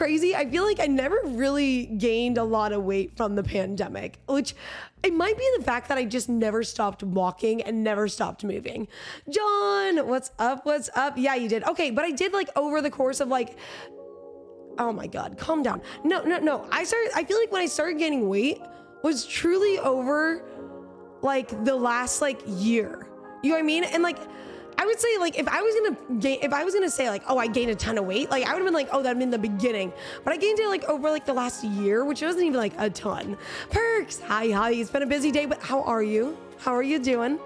crazy. I feel like I never really gained a lot of weight from the pandemic, which it might be the fact that I just never stopped walking and never stopped moving. John, what's up? What's up? Yeah, you did. Okay, but I did like over the course of like, oh my God, calm down. No. I feel like when I started gaining weight was truly over like the last like year. You know what I mean? And like, I would say like if I was gonna say like, oh, I gained a ton of weight, like I would have been like, oh, that'd been the beginning. But I gained it like over like the last year, which wasn't even like a ton. Perks, hi. It's been a busy day, but how are you? How are you doing?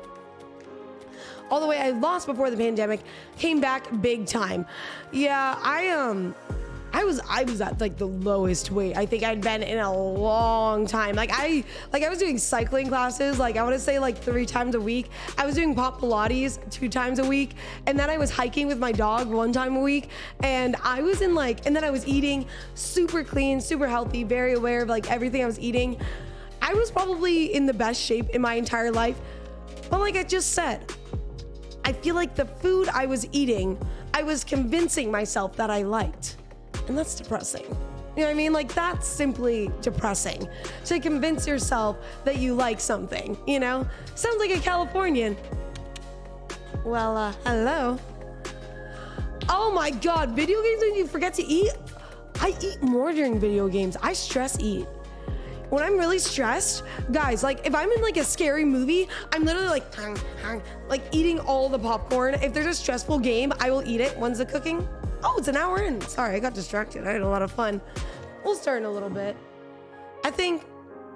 All the way I lost before the pandemic, came back big time. Yeah, I was at like the lowest weight I think I'd been in a long time. Like I was doing cycling classes, like I want to say like 3 times a week. I was doing pop Pilates 2 times a week. And then I was hiking with my dog 1 time a week. And I was in like, and then I was eating super clean, super healthy, very aware of like everything I was eating. I was probably in the best shape in my entire life. But like I just said, I feel like the food I was eating, I was convincing myself that I liked. And that's depressing. You know what I mean? Like that's simply depressing to convince yourself that you like something, you know? Sounds like a Californian. Well, hello. Oh my God, video games when you forget to eat? I eat more during video games. I stress eat. When I'm really stressed, guys, like if I'm in like a scary movie, I'm literally like eating all the popcorn. If there's a stressful game, I will eat it. When's the cooking? Oh, it's an hour in. Sorry, I got distracted. I had a lot of fun. We'll start in a little bit. I think,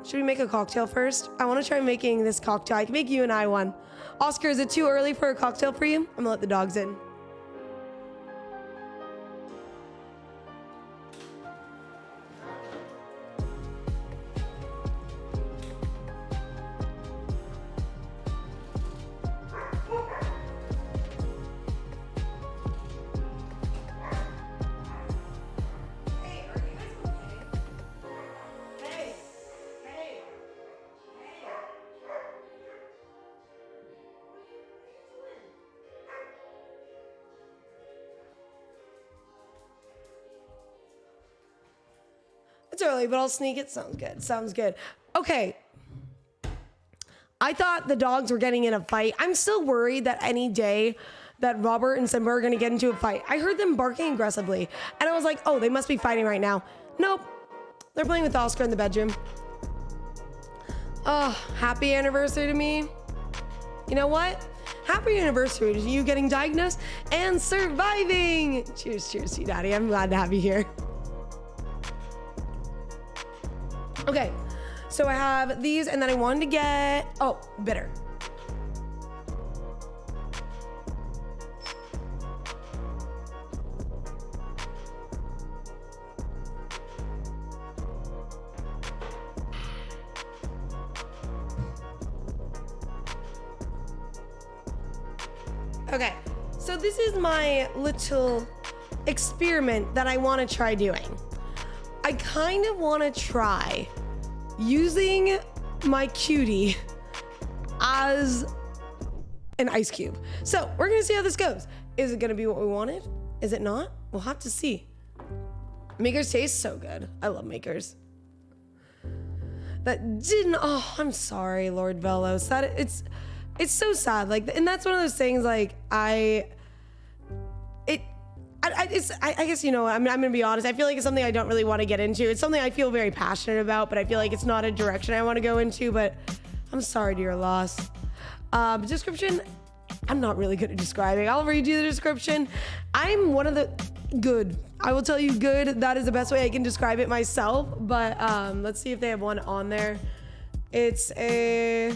should we make a cocktail first? I want to try making this cocktail. I can make you and I one. Oscar, is it too early for a cocktail for you? I'm gonna let the dogs in. It's early, but I'll sneak it. Sounds good. Okay. I thought the dogs were getting in a fight. I'm still worried that any day that Robert and Simba are going to get into a fight. I heard them barking aggressively, and I was like, oh, they must be fighting right now. Nope. They're playing with Oscar in the bedroom. Oh, happy anniversary to me. You know what? Happy anniversary to you getting diagnosed and surviving. Cheers to you, Daddy. I'm glad to have you here. Okay, so I have these, and then I wanted to get, oh, bitter. Okay, so this is my little experiment that I want to try doing. I kind of want to try using my cutie as an ice cube. So we're gonna see how this goes. Is it gonna be what we wanted? Is it not? We'll have to see. Makers taste so good. I love Makers. That didn't, oh, I'm sorry, Lord Velos. That it's so sad. Like, and that's one of those things like I guess, you know, I'm gonna be honest. I feel like it's something I don't really want to get into. It's something I feel very passionate about, but I feel like it's not a direction I want to go into, but I'm sorry to your loss. Description, I'm not really good at describing. I'll read you the description. I'm one of the good. I will tell you good. That is the best way I can describe it myself, but let's see if they have one on there. It's a...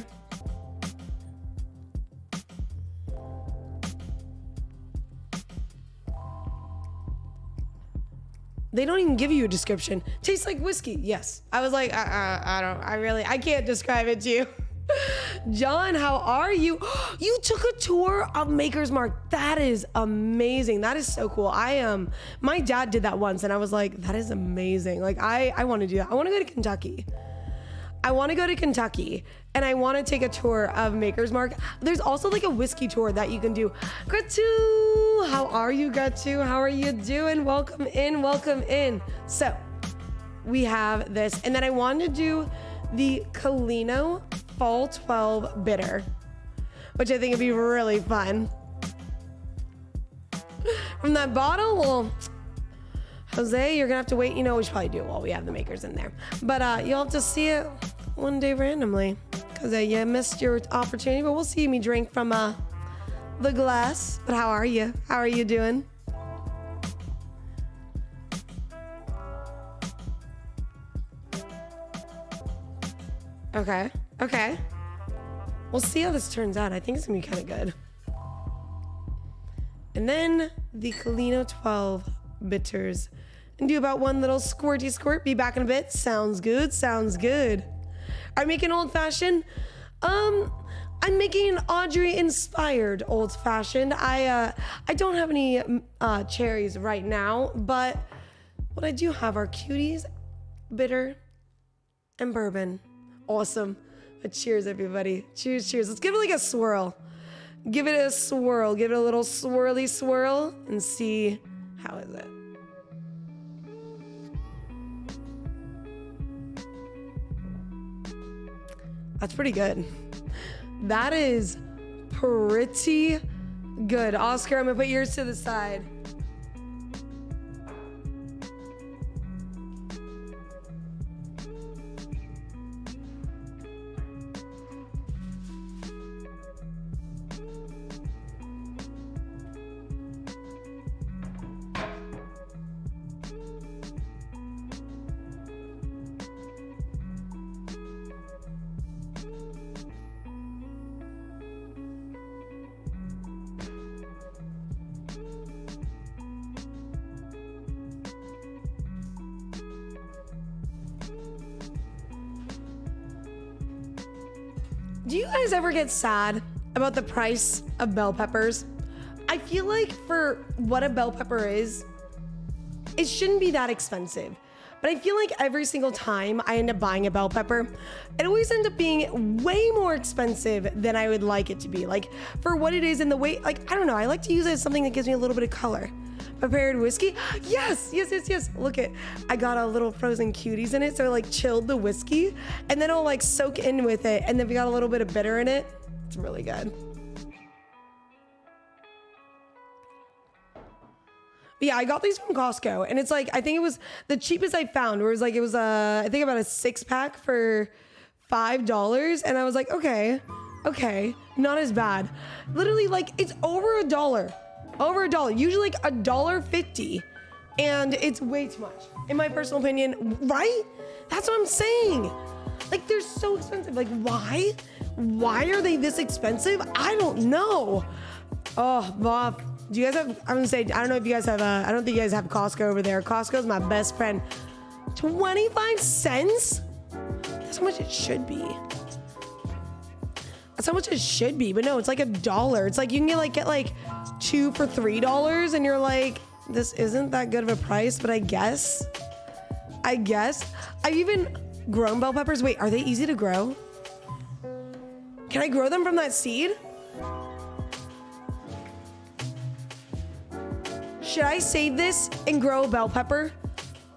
They don't even give you a description. Tastes like whiskey. Yes. I was like, I can't describe it to you. John, how are you? You took a tour of Maker's Mark. That is amazing. That is so cool. My dad did that once and I was like, that is amazing. Like I want to do that. I want to go to Kentucky. I want to go to Kentucky and I want to take a tour of Maker's Mark. There's also like a whiskey tour that you can do. Gatu, how are you, Gatu? How are you doing? Welcome in, welcome in. So we have this, and then I wanted to do the Colino Fall 12 Bitter, which I think would be really fun. From that bottle, well, Jose, you're gonna have to wait. You know, we should probably do it while we have the makers in there. But you'll have to see it one day randomly, because you missed your opportunity. But we'll see me drink from the glass. But how are you? How are you doing? Okay, okay. We'll see how this turns out. I think it's gonna be kind of good. And then the Colino 12 bitters. And do about one little squirty squirt. Be back in a bit. Sounds good, sounds good. Are you making old fashioned? I'm making an Audrey inspired old fashioned. I don't have any cherries right now, but what I do have are cuties, bitter, and bourbon. Awesome. But cheers, everybody. Cheers, cheers. Let's give it like a swirl. Give it a swirl. Give it a little swirly swirl and see how is it. That's pretty good. That is pretty good. Oscar, I'm gonna put yours to the side. Do you guys ever get sad about the price of bell peppers? I feel like for what a bell pepper is, it shouldn't be that expensive. But I feel like every single time I end up buying a bell pepper, it always ends up being way more expensive than I would like it to be. Like for what it is and the way, like, I don't know, I like to use it as something that gives me a little bit of color. Prepared whiskey? Yes. Look it, I got a little frozen cuties in it, so I like chilled the whiskey and then it'll like soak in with it. And then we got a little bit of bitter in it. It's really good. But yeah, I got these from Costco and it's like, I think it was the cheapest I found where it was I think about a 6-pack for $5. And I was like, okay, not as bad. Literally like it's over $1. Over $1, usually like $1.50, and it's way too much, in my personal opinion, right? That's what I'm saying. Like they're so expensive. Like why? Why are they this expensive? I don't know. Oh, Bob, do you guys have? I'm gonna say I don't know if you guys have. I don't think you guys have Costco over there. Costco's my best friend. 25 cents? That's how much it should be. That's how much it should be, but no, it's like $1. It's like you can get like 2 for $3 and you're like, this isn't that good of a price, but I guess I've even grown bell peppers. Wait, are they easy to grow? Can I grow them from that seed? Should I save this and grow a bell pepper?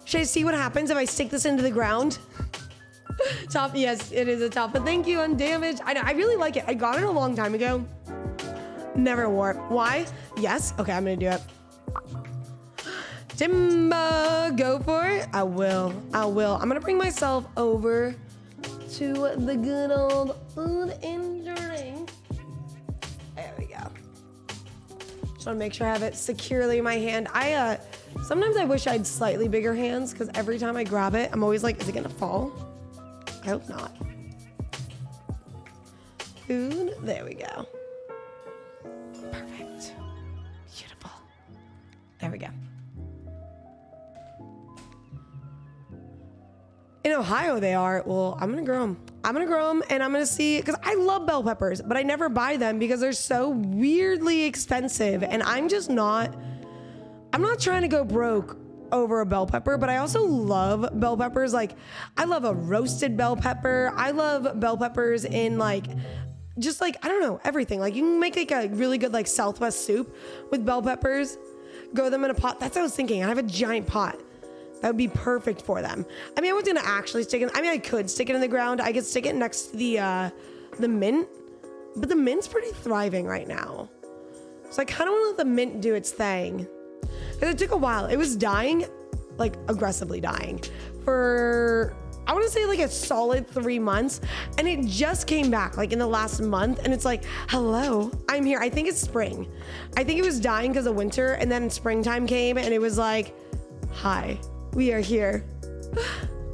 Should I see what happens if I stick this into the ground? Top, yes, it is a top, but thank you, Undamaged. I really like it. I got it a long time ago. Never wore it. Why? Yes. Okay, I'm gonna do it. Timba, go for it. I will. I'm gonna bring myself over to the good old food and drink. There we go. Just wanna make sure I have it securely in my hand. Sometimes I wish I had slightly bigger hands because every time I grab it, I'm always like, is it gonna fall? I hope not. Food, there we go. Perfect. Beautiful. There we go. In Ohio they are. Well, I'm gonna grow them. And I'm gonna see, because I love bell peppers, but I never buy them because they're so weirdly expensive. And I'm not trying to go broke over a bell pepper, but I also love bell peppers. Like, I love a roasted bell pepper. I love bell peppers in like, just like, I don't know, everything. Like, you can make like a really good like Southwest soup with bell peppers, grow them in a pot. That's what I was thinking. I have a giant pot. That would be perfect for them. I mean, I wasn't gonna actually stick it. I mean, I could stick it in the ground. I could stick it next to the mint, but the mint's pretty thriving right now. So I kind of want to let the mint do its thing. Because it took a while. It was dying, like aggressively dying for, I want to say like a solid 3 months. And it just came back like in the last month. And it's like, hello, I'm here. I think it's spring. I think it was dying because of winter. And then springtime came and it was like, hi, we are here.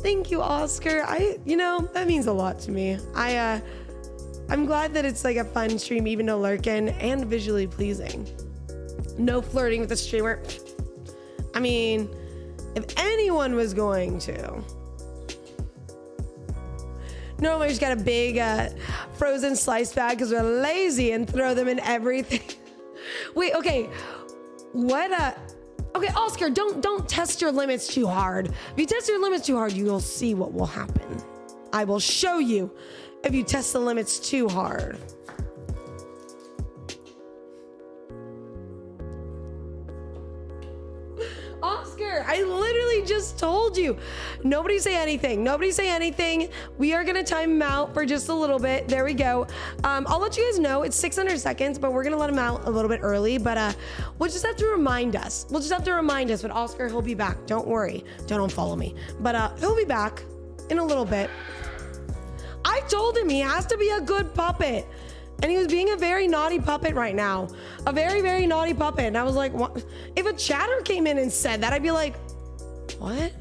Thank you, Oscar. That means a lot to me. I'm glad that it's like a fun stream, even to lurkin, and visually pleasing. No flirting with the streamer. I mean, if anyone was going to. Normally, we just got a big frozen slice bag because we're lazy and throw them in everything. Wait, okay. Okay, Oscar, don't test your limits too hard. If you test your limits too hard, you'll see what will happen. I will show you if you test the limits too hard. Oscar, I literally just told you. Nobody say anything. Nobody say anything. We are gonna time him out for just a little bit. There we go. I'll let you guys know it's 600 seconds, but we're gonna let him out a little bit early. But we'll just have to remind us. But Oscar, he'll be back. Don't worry. Don't unfollow me. But he'll be back in a little bit. I told him he has to be a good puppet. And he was being a very naughty puppet right now. A very, very naughty puppet. And I was like, what? If a chatter came in and said that, I'd be like, what?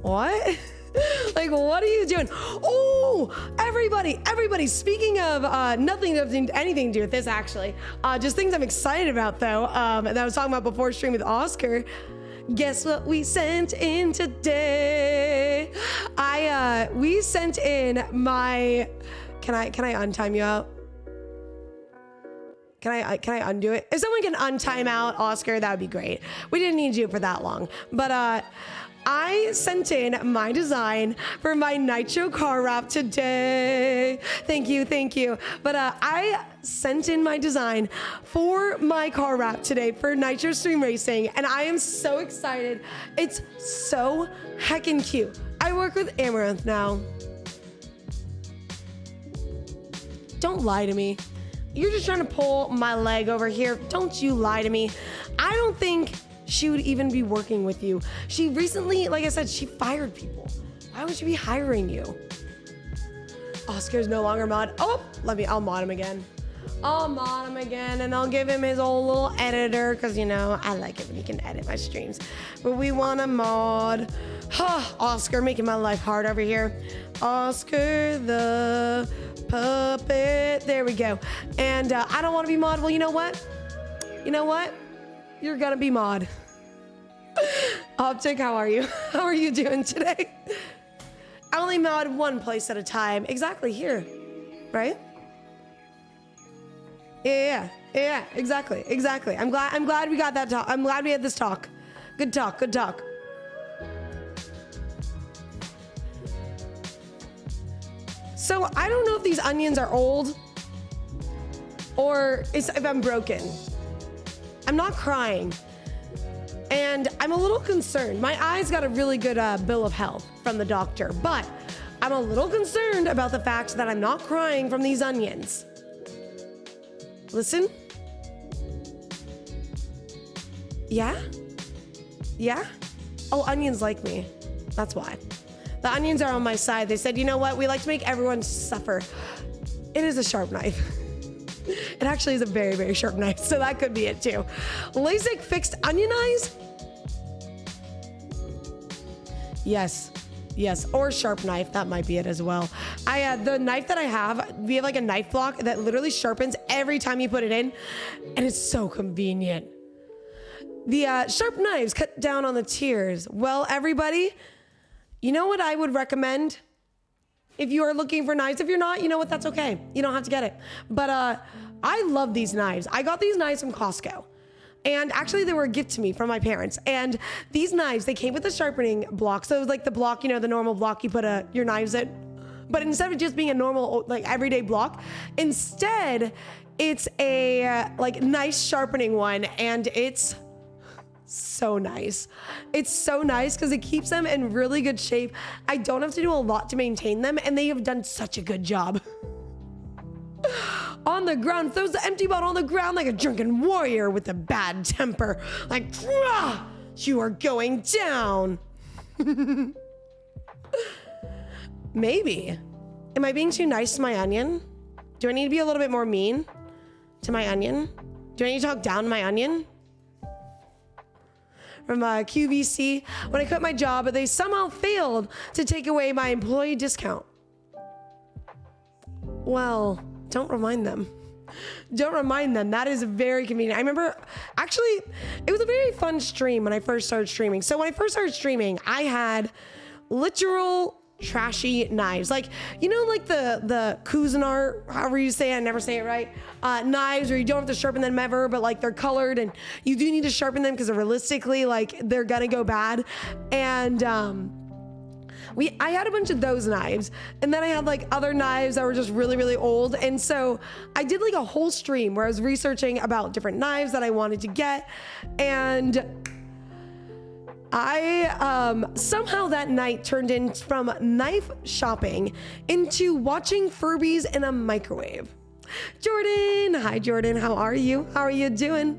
Like, what are you doing? Oh, everybody. Speaking of anything to do with this, actually. Just things I'm excited about, though. And I was talking about before stream with Oscar. Guess what we sent in today? We sent in my, can I untime you out? Can I undo it? If someone can untime out Oscar, that would be great. We didn't need you for that long. But I sent in my design for my Nitro car wrap today. Thank you. But I sent in my design for my car wrap today for Nitro Stream Racing, and I am so excited. It's so heckin' cute. I work with Amaranth now. Don't lie to me. You're just trying to pull my leg over here. Don't you lie to me. I don't think she would even be working with you. She recently, like I said, she fired people. Why would she be hiring you? Oscar's no longer mod. Oh, I'll mod him again. And I'll give him his old little editor because, I like it when he can edit my streams. But we want a mod. Oscar making my life hard over here. Oscar the puppet. There we go. And I don't want to be mod. Well, you know what? You're gonna be mod. Optic, how are you? How are you doing today? I only mod one place at a time. Exactly, here. Right? Yeah, exactly. I'm glad we got that talk. I'm glad we had this talk. Good talk. So I don't know if these onions are old or if I'm broken. I'm not crying. And I'm a little concerned. My eyes got a really good bill of health from the doctor, but I'm a little concerned about the fact that I'm not crying from these onions. Listen. Yeah? Oh, onions like me. That's why. The onions are on my side. They said, you know what? We like to make everyone suffer. It is a sharp knife. It actually is a very, very sharp knife, so that could be it too. LASIK fixed onion eyes? Yes, or sharp knife. That might be it as well. The knife that I have, we have like a knife block that literally sharpens every time you put it in, and it's so convenient. The sharp knives cut down on the tears. Well, everybody, you know what I would recommend? If you are looking for knives, if you're not, you know what, that's okay. You don't have to get it. But I love these knives. I got these knives from Costco. And actually they were a gift to me from my parents. And these knives, they came with a sharpening block. So it was like the block, the normal block you put your knives in. But instead of just being a normal, like everyday block, instead it's a like nice sharpening one, and it's so nice. It's so nice because it keeps them in really good shape. I don't have to do a lot to maintain them, and they have done such a good job. On the ground, throws the empty bottle on the ground like a drunken warrior with a bad temper. Like, you are going down. Maybe. Am I being too nice to my onion? Do I need to be a little bit more mean to my onion? Do I need to talk down to my onion? From QVC, when I quit my job, they somehow failed to take away my employee discount. Well, don't remind them. Don't remind them. That is very convenient. I remember, actually, it was a very fun stream when I first started streaming. So when I first started streaming, I had literal trashy knives. Like, like the Cuisinart, however you say it, I never say it right, knives where you don't have to sharpen them ever, but like they're colored and you do need to sharpen them because realistically, like they're gonna go bad. And I had a bunch of those knives, and then I had like other knives that were just really, really old. And so I did like a whole stream where I was researching about different knives that I wanted to get. And I somehow that night turned in from knife shopping into watching Furbies in a microwave. Jordan, hi Jordan, how are you? How are you doing?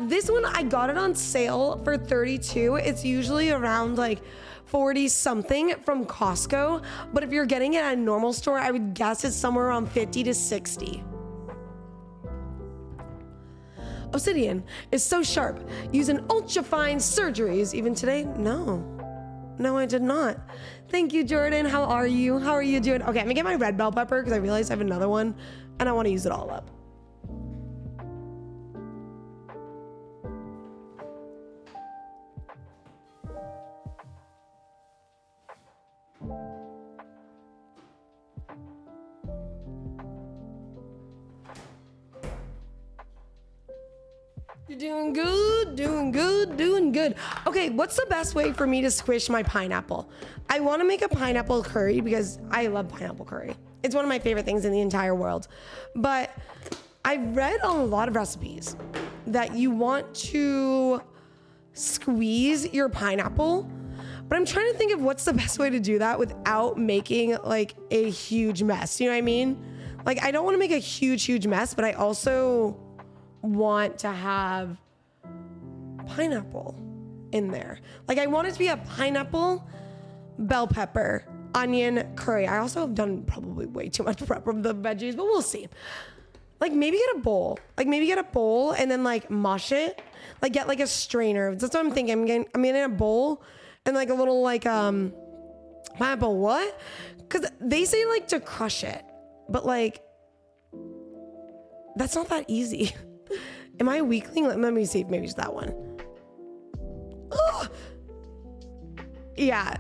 This one, I got it on sale for $32. It's usually around like 40 something from Costco, but if you're getting it at a normal store, I would guess it's somewhere around 50 to 60. Obsidian is so sharp. Using ultra fine surgeries even today? No, I did not. Thank you, Jordan. How are you? How are you doing? Okay, I'm gonna get my red bell pepper because I realized I have another one and I want to use it all up. You're doing good, doing good, doing good. Okay, what's the best way for me to squish my pineapple? I want to make a pineapple curry because I love pineapple curry. It's one of my favorite things in the entire world. But I've read a lot of recipes that you want to squeeze your pineapple, but I'm trying to think of what's the best way to do that without making like a huge mess. You know what I mean? Like, I don't want to make a huge mess, but I also want to have pineapple in there. Like, I want it to be a pineapple, bell pepper, onion curry. I also have done probably way too much prep of the veggies, but we'll see. Like, maybe get a bowl. And then like mush it. Like, get like a strainer. That's what I'm thinking. I'm getting a bowl and like a little like pineapple what? Because they say like to crush it, but like that's not that easy. Am I a weakling? Let me see if maybe it's that one. Ugh. Yeah.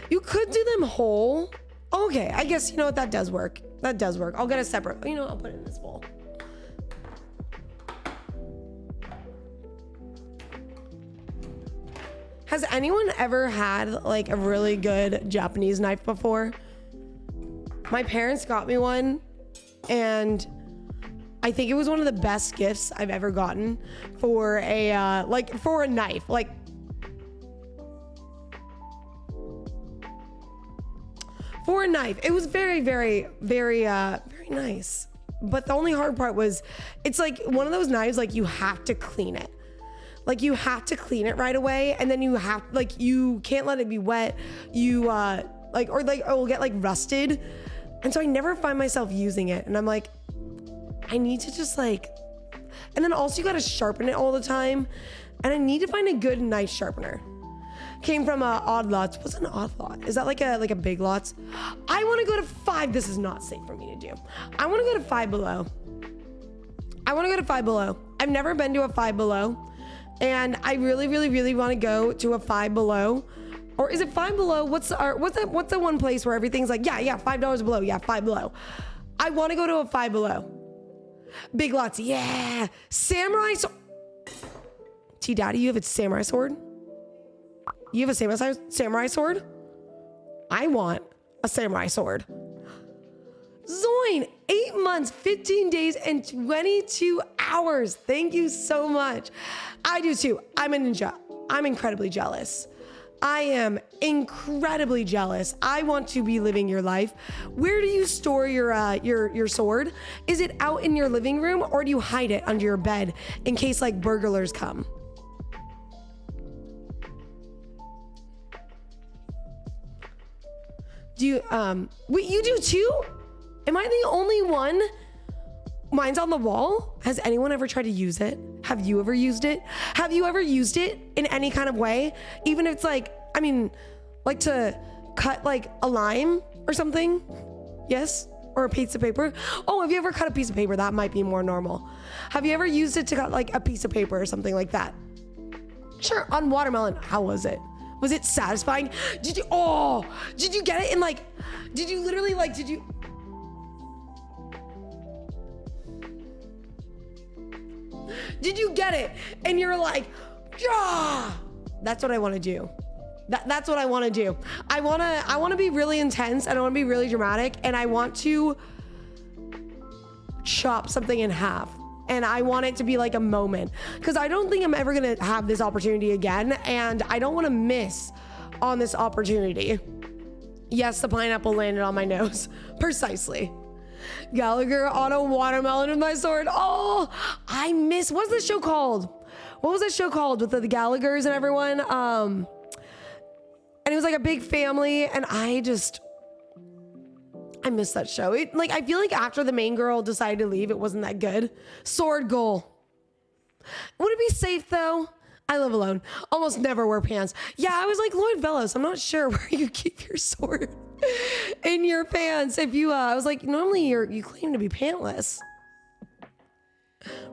You could do them whole. Okay, I guess, you know what, that does work. That does work. I'll get a separate, I'll put it in this bowl. Has anyone ever had like a really good Japanese knife before? My parents got me one, and I think it was one of the best gifts I've ever gotten for a knife. Like, for a knife, it was very, very, very, very nice. But the only hard part was, it's like one of those knives, like you have to clean it. Like, you have to clean it right away, and then you can't let it be wet. It will get like rusted. And so I never find myself using it. And I'm like, I need to just like, and then also you gotta sharpen it all the time. And I need to find a good knife sharpener. Came from Odd Lots. What's an Odd Lot? Is that like a Big Lots? I want to go to Five. This is not safe for me to do. I want to go to Five Below. I've never been to a Five Below, and I really, really, really want to go to a Five Below. Or is it Five Below? What's the one place where everything's like, yeah, $5 below, yeah, Five Below. I want to go to a Five Below. Big Lots, yeah. Samurai. Daddy, you have a samurai sword? You have a samurai sword? I want a samurai sword. Zoin, 8 months, 15 days, and 22 hours. Thank you so much. I do too. I'm a ninja. I'm incredibly jealous. I am incredibly jealous. I want to be living your life. Where do you store your sword? Is it out in your living room, or do you hide it under your bed in case like burglars come? Do you wait, you do too? Am I the only one? Mine's on the wall. Has anyone ever tried to use it? Have you ever used it? Have you ever used it in any kind of way? Even if it's like, I mean, like to cut like a lime or something? Yes? Or a piece of paper? Oh, have you ever cut a piece of paper? That might be more normal. Have you ever used it to cut like a piece of paper or something like that? Sure, on watermelon. How was it? Was it satisfying? Did you get it in like, did you literally like, did you get it? And you're like, yeah, that's what I want to do. That's what I want to do. I want to be really intense, and I want to be really dramatic, and I want to chop something in half. And I want it to be like a moment, because I don't think I'm ever going to have this opportunity again. And I don't want to miss on this opportunity. Yes, the pineapple landed on my nose. Precisely. Gallagher on a watermelon with my sword. Oh, I miss, what's the show called? What was that show called with the Gallaghers and everyone? And it was like a big family, and I miss that show. I feel like after the main girl decided to leave, it wasn't that good. Sword goal. Would it be safe though? I live alone. Almost never wear pants. Yeah, I was like Lloyd Velos. I'm not sure where you keep your sword in your pants. If you, I was like, normally you claim to be pantless.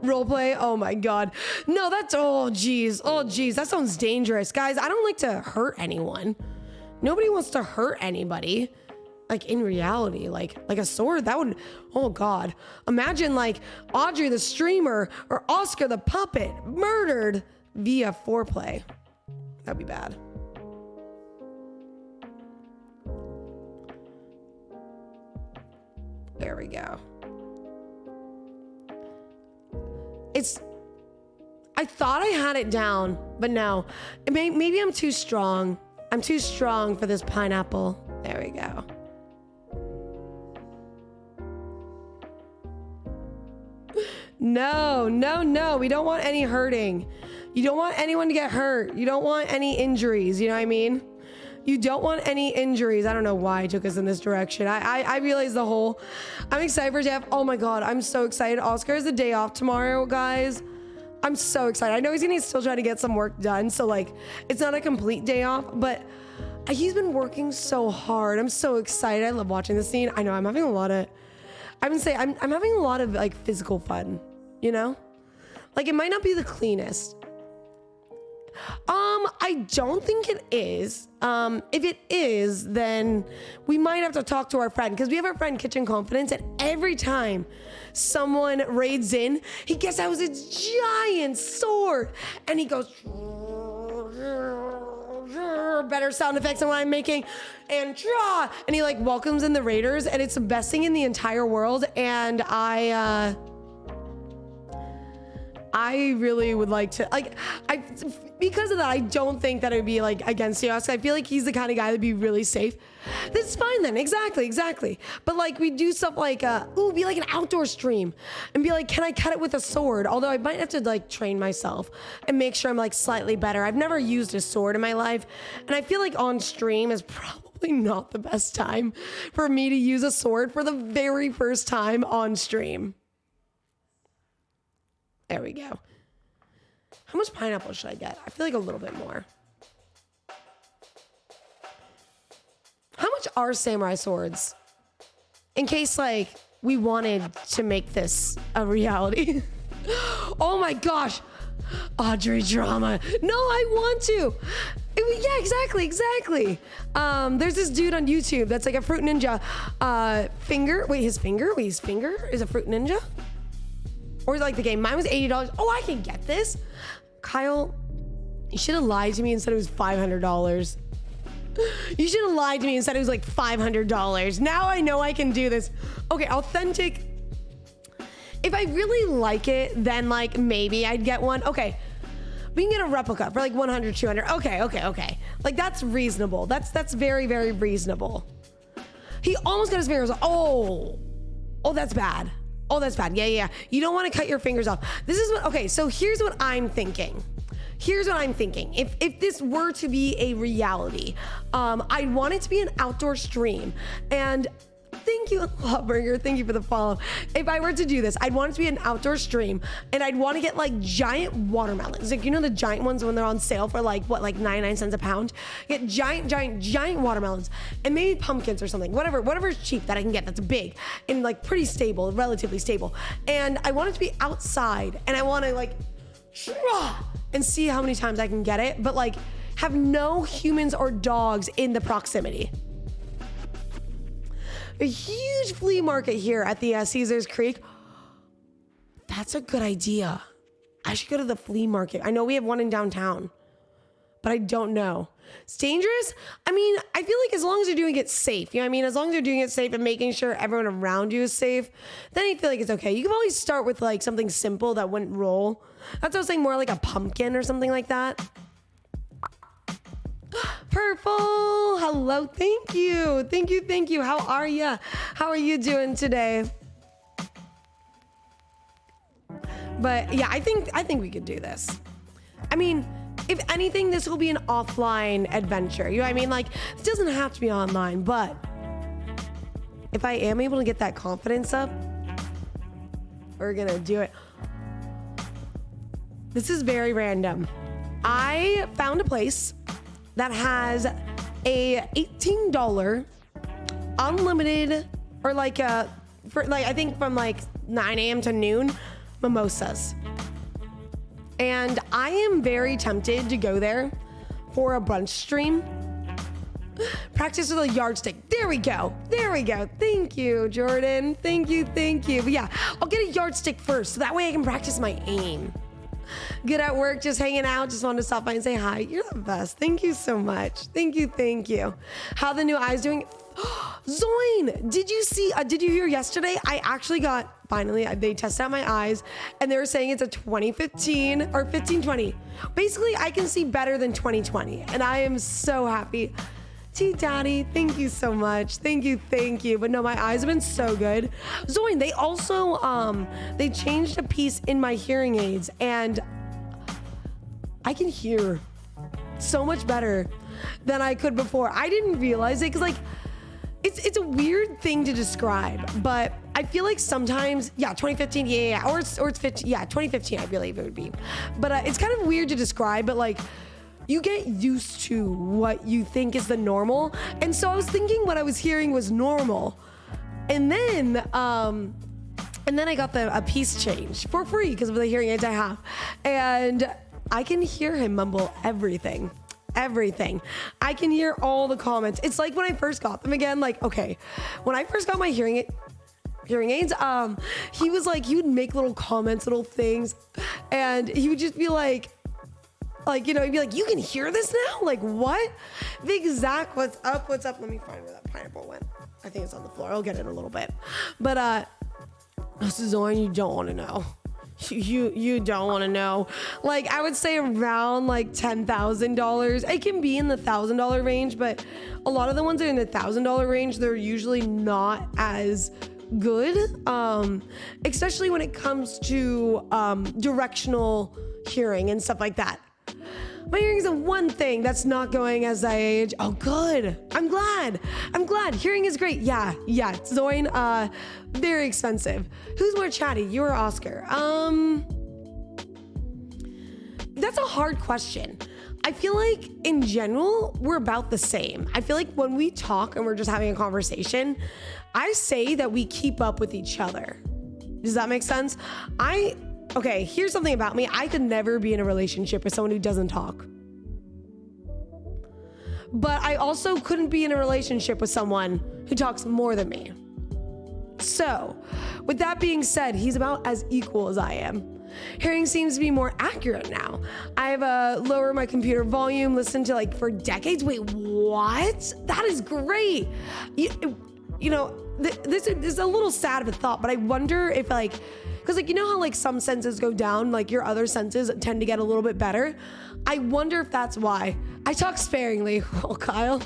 Roleplay. Oh my God. No, that's, oh geez. That sounds dangerous. Guys, I don't like to hurt anyone. Nobody wants to hurt anybody. Like in reality, like a sword, that would, oh God. Imagine like Audrey the streamer or Oscar the puppet murdered via foreplay. That'd be bad. There we go. I thought I had it down, but no. Maybe I'm too strong. I'm too strong for this pineapple. There we go. No. We don't want any hurting. You don't want anyone to get hurt. You don't want any injuries. You know what I mean? You don't want any injuries. I don't know why I took us in this direction. I realized I'm excited for Jeff. Oh my God, I'm so excited. Oscar has the day off tomorrow, guys. I'm so excited. I know he's gonna still try to get some work done. So like, it's not a complete day off, but he's been working so hard. I'm so excited. I love watching the scene. I know I'm having a lot of, I'm having a lot of like physical fun, you know? Like it might not be the cleanest. I don't think it is. If it is, then we might have to talk to our friend, because we have our friend Kitchen Confidence, and every time someone raids in, he gets out his giant sword and he goes, better sound effects than what I'm making, and he like welcomes in the raiders, and it's the best thing in the entire world. And I really would like to, like, because of that, I don't think that it would be like against you. I feel like he's the kind of guy that'd be really safe. That's fine then. Exactly. But like we do stuff like, be like an outdoor stream and be like, can I cut it with a sword? Although I might have to like train myself and make sure I'm like slightly better. I've never used a sword in my life. And I feel like on stream is probably not the best time for me to use a sword for the very first time on stream. There we go. How much pineapple should I get? I feel like a little bit more. How much are samurai swords? In case like we wanted to make this a reality. Oh my gosh. Audrey drama. No, I want to. Yeah, exactly. There's this dude on YouTube that's like a fruit ninja. His finger is a fruit ninja? Or like the game. Mine was $80. Oh, I can get this. Kyle, You should have lied to me and said it was $500. You should have lied to me and said it was like $500. Now I know I can do this. Okay, authentic. If I really like it, then like maybe I'd get one. Okay, we can get a replica for like 100, 200. Okay. Like that's reasonable. That's very, very reasonable. He almost got his fingers off. Oh, that's bad. Oh, that's bad. Yeah. You don't want to cut your fingers off. This is what, okay, so here's what I'm thinking. If this were to be a reality, I'd want it to be an outdoor stream. And thank you, Lawburger. Thank you for the follow. If I were to do this, I'd want it to be an outdoor stream, and I'd want to get like giant watermelons. Like, you know, the giant ones when they're on sale for like 99 cents a pound? Get giant watermelons, and maybe pumpkins or something. Whatever's cheap that I can get that's big and like pretty stable, relatively stable. And I want it to be outside, and I want to like and see how many times I can get it, but like have no humans or dogs in the proximity. A huge flea market here at the Caesars Creek. That's a good idea. I should go to the flea market. I know we have one in downtown, but I don't know. It's dangerous. I mean, I feel like as long as you're doing it safe, you know what I mean? As long as you're doing it safe and making sure everyone around you is safe, then I feel like it's okay. You can always start with like something simple that wouldn't roll. That's what I was saying, more like a pumpkin or something like that. Purple, hello, thank you. How are you? How are you doing today? But yeah, I think we could do this. I mean, if anything, this will be an offline adventure. You know what I mean? Like, it doesn't have to be online, but if I am able to get that confidence up, we're gonna do it. This is very random. I found a place that has a $18 unlimited, or like for like, I think from like 9 a.m. to noon, mimosas. And I am very tempted to go there for a brunch stream. Practice with a yardstick. There we go. Thank you, Jordan. Thank you. But yeah, I'll get a yardstick first, so that way I can practice my aim. Good at work, just hanging out. Just wanted to stop by and say hi. You're the best. Thank you so much. Thank you. How the new eyes doing? Zoin, did you hear yesterday? I actually got, finally, they tested out my eyes, and they were saying it's a 2015 or 1520. Basically, I can see better than 2020, and I am so happy. T Daddy, thank you so much. Thank you. But no, my eyes have been so good. Zoin, they also, they changed a piece in my hearing aids, and I can hear so much better than I could before. I didn't realize it, because like, it's a weird thing to describe, but I feel like sometimes, 2015, or it's 15, 2015, I believe it would be. But it's kind of weird to describe, but like, you get used to what you think is the normal. And so I was thinking what I was hearing was normal. And then I got a piece change for free because of the hearing aids I have. And I can hear him mumble everything. I can hear all the comments. It's like when I first got them again, like, okay, when I first got my hearing aids, he was like, he would make little comments, little things, and he would just be like, you know, he'd be like, you can hear this now? Like, what? Big Zach, what's up? Let me find where that pineapple went. I think it's on the floor. I'll get it in a little bit. But, this is one you don't want to know. You don't want to know. Like, I would say around like $10,000. It can be in the $1,000 range, but a lot of the ones that are in the $1,000 range, they're usually not as good, especially when it comes to directional hearing and stuff like that. My hearing is the one thing that's not going as I age. Oh, good. I'm glad. Hearing is great. Yeah. Zoin, very expensive. Who's more chatty, you or Oscar? That's a hard question. I feel like in general, we're about the same. I feel like when we talk and we're just having a conversation, I say that we keep up with each other. Does that make sense? Okay, here's something about me. I could never be in a relationship with someone who doesn't talk. But I also couldn't be in a relationship with someone who talks more than me. So, with that being said, he's about as equal as I am. Hearing seems to be more accurate now. I've lowered my computer volume, listened to like for decades. Wait, what? That is great. You know, this is a little sad of a thought, but I wonder if like, because like, you know how like some senses go down, like your other senses tend to get a little bit better. I wonder if that's why. I talk sparingly. Oh, Kyle,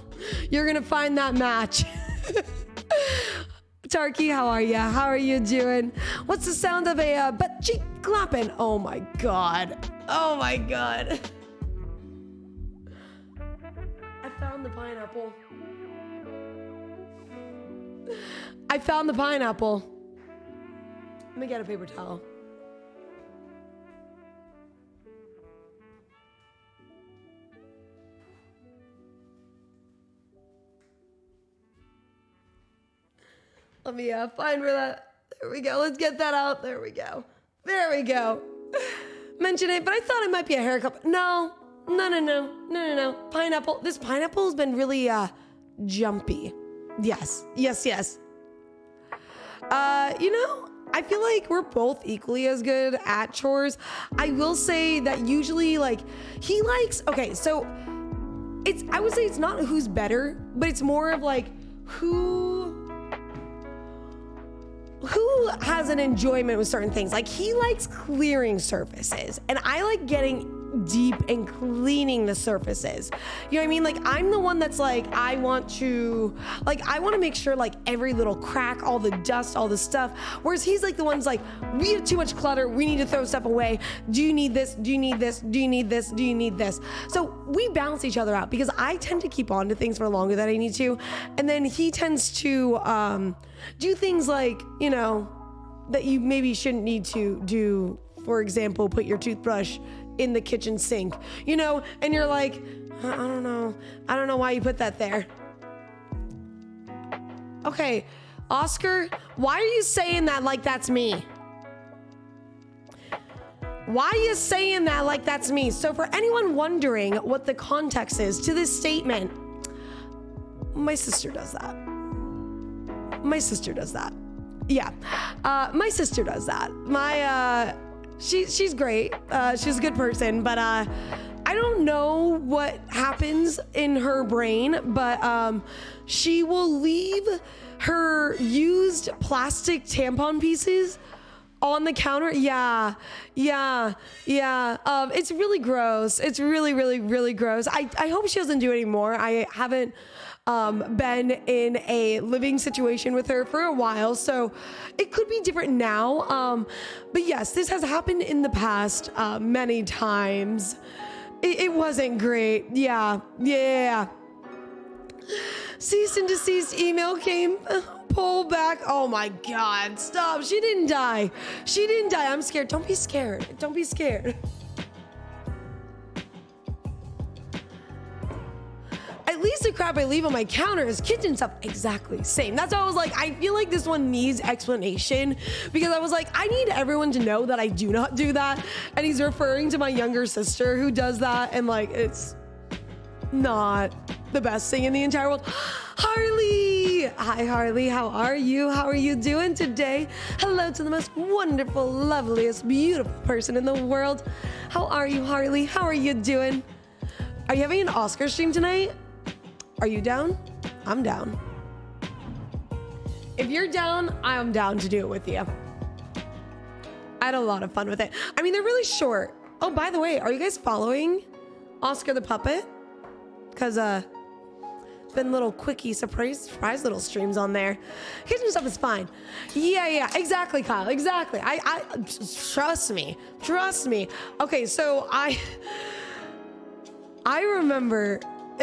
you're going to find that match. Tarky, how are ya? How are you doing? What's the sound of a butt cheek clapping? Oh my God. Oh my God. I found the pineapple. I found the pineapple. Let me get a paper towel. Let me find where that. There we go. Let's get that out. There we go. There we go. Mention it, but I thought it might be a haircut. No. Pineapple. This pineapple has been really jumpy. Yes. You know, I feel like we're both equally as good at chores. I will say that usually, like, he likes. Okay, so I would say it's not who's better, but it's more of like who has an enjoyment with certain things. Like he likes clearing surfaces and I like getting deep and cleaning the surfaces. You know what I mean? Like I'm the one that's like, I want to make sure like every little crack, all the dust, all the stuff. Whereas he's like the one's like, we have too much clutter. We need to throw stuff away. Do you need this? Do you need this? Do you need this? Do you need this? So we balance each other out because I tend to keep on to things for longer than I need to. And then he tends to do things like, you know, that you maybe shouldn't need to do. For example, put your toothbrush in the kitchen sink, you know, and you're like, I don't know why you put that there. Okay, Oscar, why are you saying that like that's me? Why are you saying that like that's me? So for anyone wondering what the context is to this statement, my sister does that. Yeah, my sister does that. She's great. She's a good person, but I don't know what happens in her brain, but she will leave her used plastic tampon pieces on the counter. Yeah. It's really gross. It's really gross. I hope she doesn't do it anymore. I haven't been in a living situation with her for a while, so it could be different now. But yes, this has happened in the past many times. It wasn't great. Yeah. Cease and desist email came. Pull back. Oh my God, stop. She didn't die. I'm scared. Don't be scared. At least the crap I leave on my counter is kitchen stuff. Exactly, same. That's why I was like, I feel like this one needs explanation because I was like, I need everyone to know that I do not do that. And he's referring to my younger sister who does that. And like, it's not the best thing in the entire world. Harley! Hi, Harley. How are you? How are you doing today? Hello to the most wonderful, loveliest, beautiful person in the world. How are you, Harley? How are you doing? Are you having an Oscar stream tonight? Are you down? I'm down. If you're down, I'm down to do it with you. I had a lot of fun with it. I mean, they're really short. Oh, by the way, are you guys following Oscar the Puppet? Because it's been little quickie surprise little streams on there. Kitchen stuff is fine. Yeah, exactly, Kyle. Exactly. I trust me. Okay, so I remember.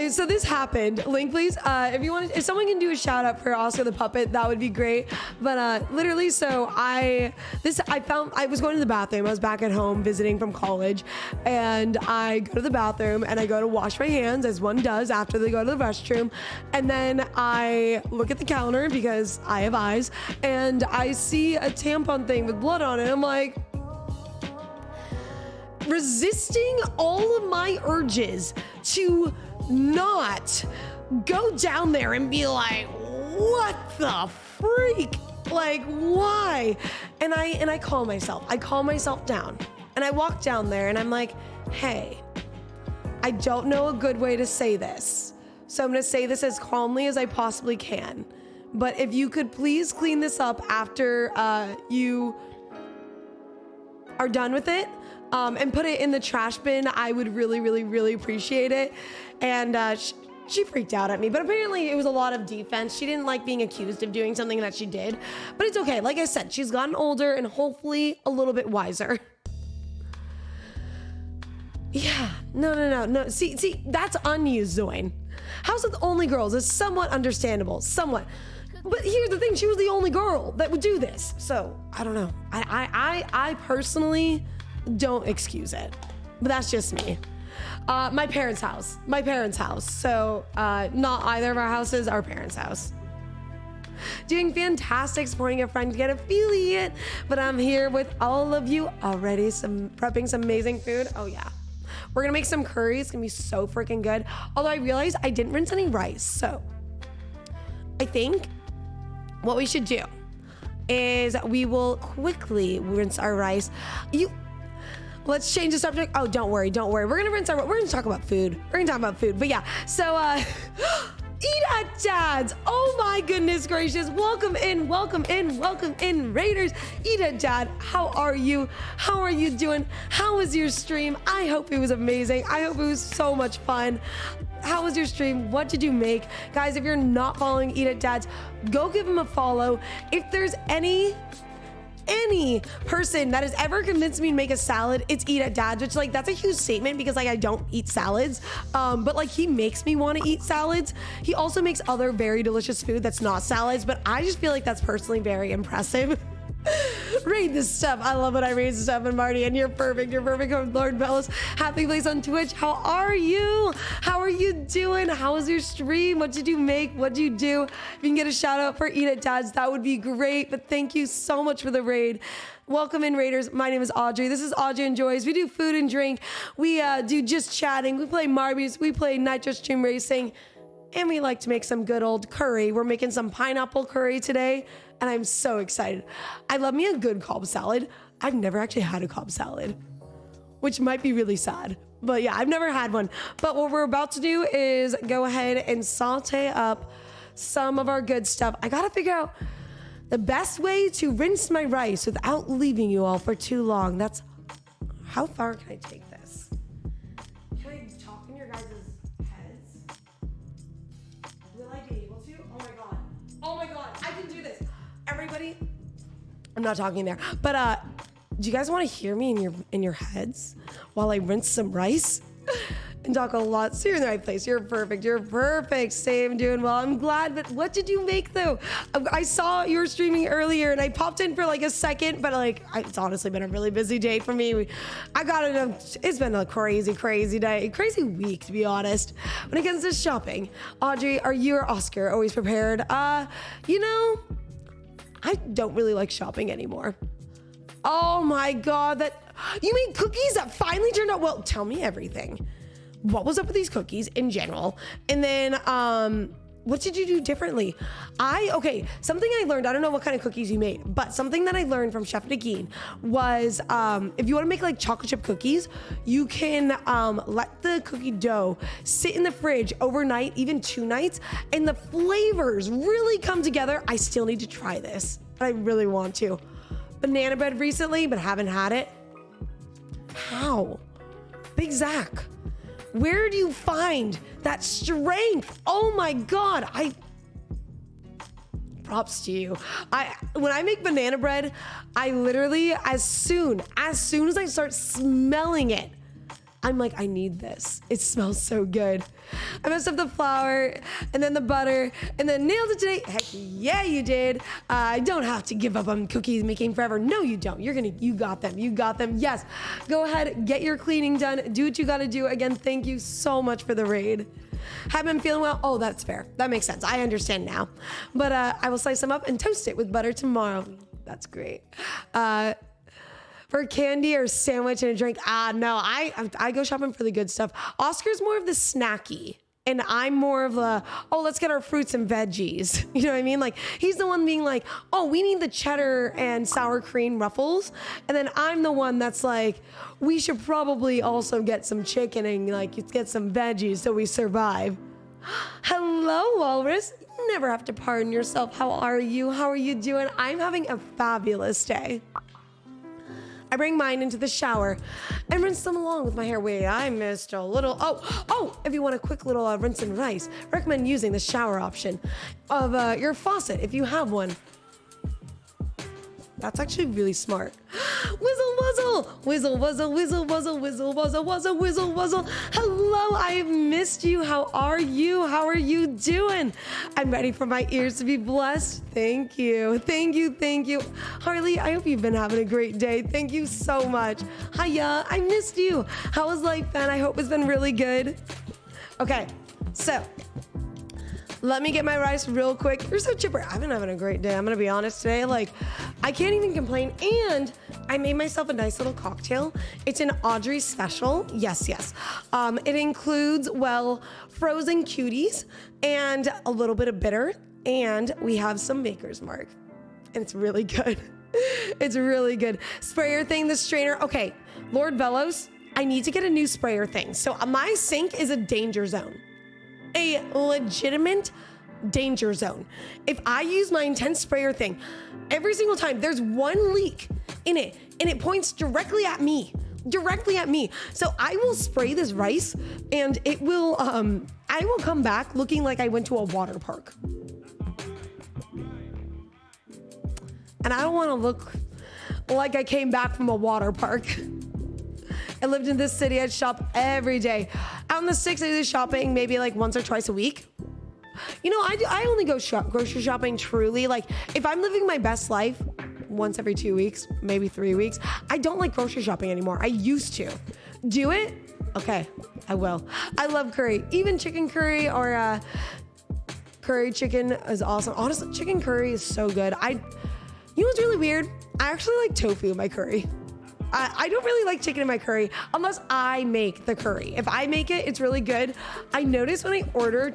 So this happened. Link, please. If someone can do a shout out for Oscar the Puppet, that would be great. But literally, so I was going to the bathroom. I was back at home visiting from college, and I go to the bathroom and I go to wash my hands as one does after they go to the restroom, and then I look at the counter because I have eyes, and I see a tampon thing with blood on it. I'm like, resisting all of my urges to not go down there and be like, what the freak? Like, why? And I calm myself. I calm myself down. And I walk down there and I'm like, hey, I don't know a good way to say this. So I'm going to say this as calmly as I possibly can. But if you could please clean this up after you are done with it and put it in the trash bin, I would really, really, really appreciate it. And she freaked out at me, but apparently it was a lot of defense. She didn't like being accused of doing something that she did, but it's okay. Like I said, she's gotten older and hopefully a little bit wiser. Yeah, no. See, that's unused, Zoin. House with only girls is somewhat understandable, somewhat. But here's the thing, she was the only girl that would do this. So, I don't know. I personally don't excuse it, but that's just me. My parents' house. So, not either of our houses, our parents' house. Doing fantastic, supporting a friend to get affiliate, but I'm here with all of you already, prepping some amazing food. Oh yeah. We're gonna make some curry. It's gonna be so freaking good. Although I realized I didn't rinse any rice. So I think what we should do is we will quickly rinse our rice. Let's change the subject. Oh, don't worry. We're gonna talk about food. But yeah, so Eat at Dad's. Oh my goodness gracious. Welcome in, Raiders. Eat at Dad. How are you? How are you doing? How was your stream? I hope it was amazing. I hope it was so much fun. How was your stream? What did you make? Guys, if you're not following Eat at Dad's, go give him a follow. If there's any person that has ever convinced me to make a salad, it's Eat at Dad's, which like that's a huge statement because like I don't eat salads, but like he makes me want to eat salads. He also makes other very delicious food that's not salads, but I just feel like that's personally very impressive. Read this stuff. I love when I read stuff. And Marty, and you're perfect. Lord Bellis. Happy Place on Twitch. How are you? How are you doing? How was your stream? What did you make? What did you do? If you can get a shout out for Eat at Dad's, that would be great. But thank you so much for the raid. Welcome in, Raiders. My name is Audrey. This is Audrey Enjoys. We do food and drink. We do just chatting. We play Marbies. We play Nitro Stream Racing. And we like to make some good old curry. We're making some pineapple curry today, and I'm so excited. I love me a good Cobb salad. I've never actually had a Cobb salad, which might be really sad. But yeah, I've never had one. But what we're about to do is go ahead and saute up some of our good stuff. I gotta figure out the best way to rinse my rice without leaving you all for too long. That's, how far can I take this? Can I talk in your guys' heads? Will I be able to? Oh my God, I can do this. Everybody, I'm not talking there, but do you guys want to hear me in your heads while I rinse some rice and talk a lot? So you're in the right place. You're perfect. Same, doing well. I'm glad. But what did you make though? I saw you were streaming earlier and I popped in for like a second, but like it's honestly been a really busy day for me. It's been a crazy day, crazy week to be honest. When it comes to shopping, Audrey, are you or Oscar always prepared? You know, I don't really like shopping anymore. Oh my God, you made cookies that finally turned out well. Tell me everything. What was up with these cookies in general? And then, what did you do differently? Something I learned, I don't know what kind of cookies you made, but something that I learned from Chef Nagin was, if you want to make like chocolate chip cookies, you can let the cookie dough sit in the fridge overnight, even 2 nights, and the flavors really come together. I still need to try this, but I really want to. Banana bread recently, but haven't had it. How? Big Zach, where do you find that strength? Oh my God, props to you. When I make banana bread, I literally, as soon as I start smelling it, I'm like, I need this. It smells so good. I messed up the flour and then the butter and then nailed it today. Heck yeah, you did. I don't have to give up on cookies making forever. No, you don't. You got them. Yes. Go ahead, get your cleaning done. Do what you got to do. Again, thank you so much for the raid. Haven't been feeling well. Oh, that's fair. That makes sense. I understand now. But I will slice them up and toast it with butter tomorrow. That's great. For candy or sandwich and a drink? No, I go shopping for the good stuff. Oscar's more of the snacky And I'm more of a, oh, let's get our fruits and veggies. You know what I mean? Like, he's the one being like, oh, we need the cheddar and sour cream ruffles. And then I'm the one that's like, we should probably also get some chicken and like get some veggies so we survive. Hello, Walrus. You never have to pardon yourself. How are you? How are you doing? I'm having a fabulous day. I bring mine into the shower and rinse them along with my hair. Wait, I missed a little. Oh, if you want a quick little rinse and rinse, recommend using the shower option of your faucet if you have one. That's actually really smart. Whizzle wuzzle, whizzle wuzzle, whizzle wuzzle, whizzle wuzzle, wuzzle whizzle wuzzle. Hello, I have missed you. How are you? How are you doing? I'm ready for my ears to be blessed. Thank you, thank you, thank you. Harley, I hope you've been having a great day. Thank you so much. Hiya, I missed you. How was life, Ben? I hope it's been really good. Okay, so let me get my rice real quick. You're so chipper. I've been having a great day. I'm gonna be honest today. Like, I can't even complain. And I made myself a nice little cocktail. It's an Audrey special. Yes. It includes, well, frozen cuties and a little bit of bitter. And we have some Maker's Mark. And it's really good. It's really good. Sprayer thing, the strainer. Okay, Lord Velos, I need to get a new sprayer thing. So my sink is a danger zone. A legitimate danger zone. If I use my intense sprayer thing, every single time there's one leak in it and it points directly at me. So I will spray this rice and it will, I will come back looking like I went to a water park. And I don't want to look like I came back from a water park. I lived in this city. I'd shop every day. Out in the sticks, I do shopping maybe like once or twice a week. You know, I only go grocery shopping truly. Like, if I'm living my best life, once every 2 weeks, maybe 3 weeks. I don't like grocery shopping anymore. I used to. Do it? Okay, I will. I love curry. Even chicken curry or curry chicken is awesome. Honestly, chicken curry is so good. You know what's really weird? I actually like tofu in my curry. I don't really like chicken in my curry unless I make the curry. If I make it, it's really good. I notice when I order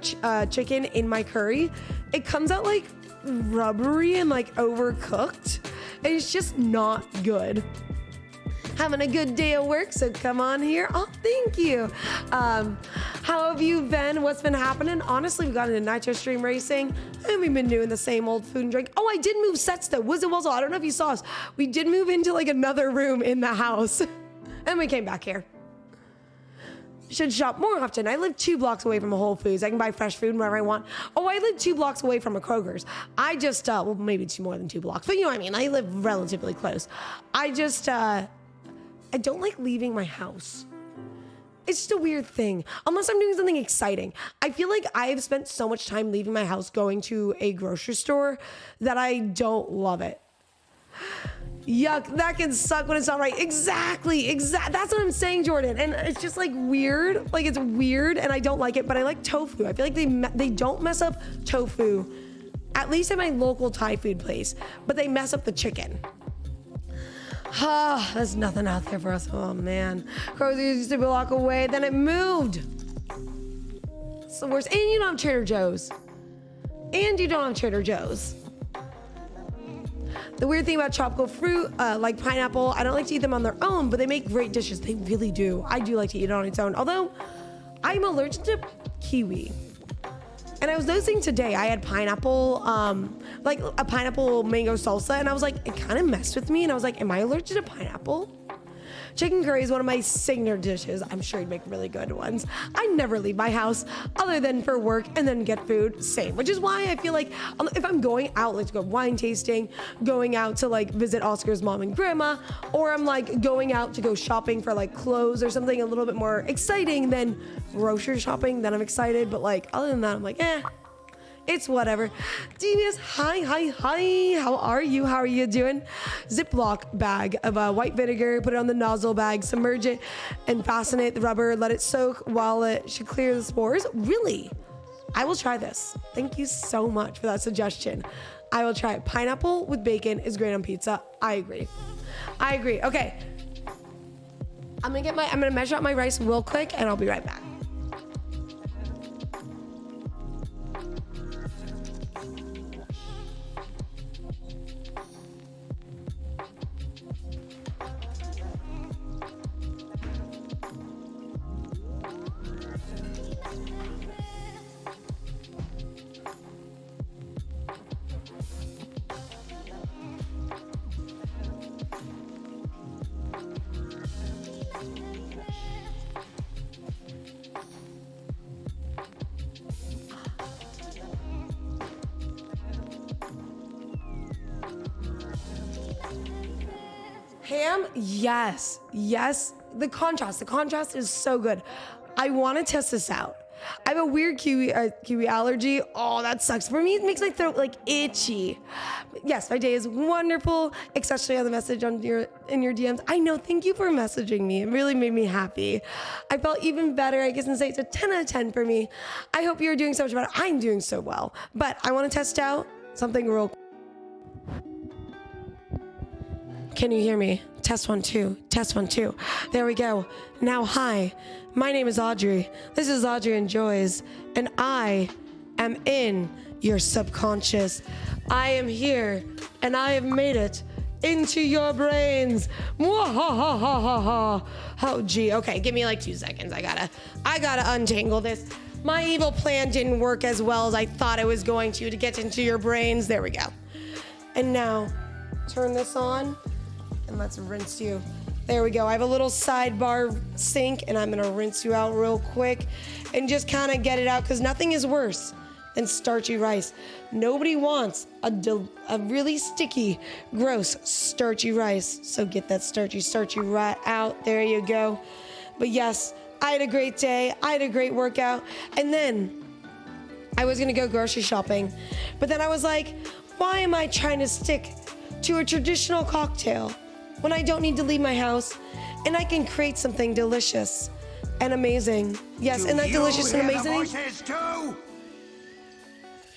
chicken in my curry, it comes out like rubbery and like overcooked. And it's just not good. Having a good day at work, so come on here. Oh, thank you. How have you been? What's been happening? Honestly, we got into Nitro Stream Racing, and we've been doing the same old food and drink. Oh, I did move sets though. Was it also? I don't know if you saw us. We did move into like another room in the house, and we came back here. Should shop more often. I live 2 blocks away from a Whole Foods. I can buy fresh food wherever I want. Oh, I live 2 blocks away from a Kroger's. I just, well, maybe more than 2 blocks, but you know what I mean. I live relatively close. I just, I don't like leaving my house. It's just a weird thing. Unless I'm doing something exciting. I feel like I've spent so much time leaving my house going to a grocery store that I don't love it. Yuck, that can suck when it's not right. Exactly. That's what I'm saying, Jordan. And it's just like weird. Like it's weird and I don't like it, but I like tofu. I feel like they don't mess up tofu, at least at my local Thai food place, but they mess up the chicken. There's nothing out there for us. Oh man. Kroger used to be a block away, then it moved. It's the worst. And you don't have Trader Joe's. The weird thing about tropical fruit, like pineapple, I don't like to eat them on their own, but they make great dishes. They really do. I do like to eat it on its own. Although, I'm allergic to kiwi. And I was noticing today, I had pineapple, like a pineapple mango salsa, and I was like, it kind of messed with me, and I was like, am I allergic to pineapple? Chicken curry is one of my signature dishes. I'm sure you'd make really good ones. I never leave my house other than for work and then get food. Same, which is why I feel like if I'm going out, like to go wine tasting, going out to like visit Oscar's mom and grandma, or I'm like going out to go shopping for like clothes or something a little bit more exciting than grocery shopping, then I'm excited. But like other than that, I'm like, it's whatever. Devious, hi. How are you? How are you doing? Ziploc bag of white vinegar. Put it on the nozzle bag. Submerge it and fasten it. The rubber. Let it soak while it should clear the spores. Really? I will try this. Thank you so much for that suggestion. I will try it. Pineapple with bacon is great on pizza. I agree. Okay. I'm gonna measure out my rice real quick and I'll be right back. Ham, yes, yes. The contrast is so good. I want to test this out. I have a weird kiwi allergy. Oh, that sucks. For me, it makes my throat like itchy. Yes, my day is wonderful, especially on the message in your DMs. I know, thank you for messaging me. It really made me happy. I felt even better. I guess and say it's a 10 out of 10 for me. I hope you're doing so much better. I'm doing so well. But I want to test out something real. Can you hear me? Test 1 2. Test 1 2. There we go. Now, hi. My name is Audrey. This is Audrey Enjoys, and I am in your subconscious. I am here, and I have made it into your brains. Mwahahaha. Oh, gee. Okay, give me like 2 seconds. I gotta untangle this. My evil plan didn't work as well as I thought it was going to get into your brains. There we go. And now, turn this on. And let's rinse you. There we go. I have a little sidebar sink, and I'm gonna rinse you out real quick and just kind of get it out, because nothing is worse than starchy rice. Nobody wants a really sticky, gross, starchy rice. So get that starchy right out. There you go. But yes, I had a great day. I had a great workout. And then I was gonna go grocery shopping. But then I was like, why am I trying to stick to a traditional cocktail when I don't need to leave my house and I can create something delicious and amazing? Yes, and that delicious and amazing.